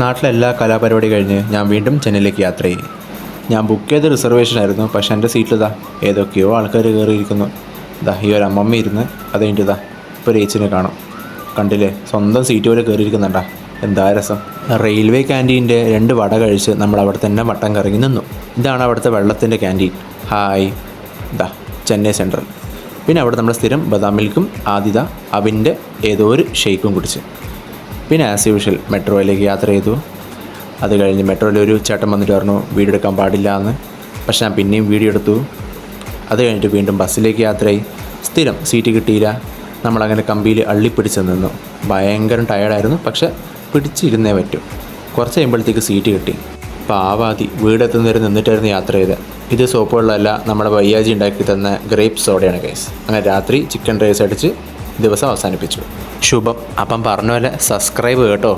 നാട്ടിലെ എല്ലാ കലാപരിപാടി കഴിഞ്ഞ് ഞാൻ വീണ്ടും ചെന്നൈയിലേക്ക് യാത്ര ചെയ്യും. ഞാൻ ബുക്ക് ചെയ്ത റിസർവേഷനായിരുന്നു. പക്ഷേ എൻ്റെ സീറ്റിലിതാ ഏതൊക്കെയോ ആൾക്കാർ കയറിയിരിക്കുന്നു. ഇതാ ഈ ഒരു അമ്മമ്മ ഇരുന്ന് അത് കഴിഞ്ഞിട്ട് ഇതാ ഇപ്പോൾ ഒരു ഏച്ചിനെ കാണും. കണ്ടില്ലേ, സ്വന്തം സീറ്റ് പോലെ കയറിയിരിക്കുന്നുണ്ടാ. എന്താ രസം. റെയിൽവേ ക്യാൻറ്റീൻ്റെ 2 വട കഴിച്ച് നമ്മൾ അവിടെ തന്നെ വട്ടം കറങ്ങി നിന്നു. ഇതാണ് അവിടുത്തെ വെള്ളത്തിൻ്റെ ക്യാൻറ്റീൻ. ഹായ്, ഇതാ ചെന്നൈ സെൻട്രൽ. പിന്നെ അവിടെ നമ്മൾ സ്ഥിരം ബദാം മിൽക്കും ആദിത അവിൻ്റെ ഏതോ ഒരു ഷെയ്ക്കും കുടിച്ച്. പിന്നെ ആസ് യൂഷ്വൽ മെട്രോയിലേക്ക് യാത്ര ചെയ്തു. അത് കഴിഞ്ഞ് മെട്രോയിൽ ഒരു ചേട്ടൻ വന്നിട്ട് പറഞ്ഞു വീഡിയോ എടുക്കാൻ പാടില്ല എന്ന്. പക്ഷെ ഞാൻ പിന്നെയും വീഡിയോ എടുത്തു. അത് കഴിഞ്ഞിട്ട് വീണ്ടും ബസ്സിലേക്ക് യാത്രയായി. സ്ഥിരം സീറ്റ് കിട്ടിയില്ല. നമ്മളങ്ങനെ കമ്പിയിൽ അള്ളിപ്പിടിച്ച് നിന്നു. ഭയങ്കര ടയേർഡായിരുന്നു. പക്ഷെ പിടിച്ചിരുന്നേ പറ്റും. കുറച്ച് കഴിയുമ്പോഴത്തേക്ക് സീറ്റ് കിട്ടി. പാവാതി വീടെത്തുന്നവരെ നിന്നിട്ടായിരുന്നു യാത്ര ചെയ്തത്. ഇത് സോപ്പ് വെള്ളമല്ല, നമ്മുടെ വയ്യാജി ഉണ്ടാക്കി തന്ന ഗ്രേപ്പ് സോഡയാണ് ഗൈസ്. അങ്ങനെ രാത്രി ചിക്കൻ റൈസ് അടിച്ച് ദിവസം അവസാനിപ്പിച്ചു. ശുഭം. അപ്പം പറഞ്ഞ പോലെ സബ്സ്ക്രൈബ് കേട്ടോ.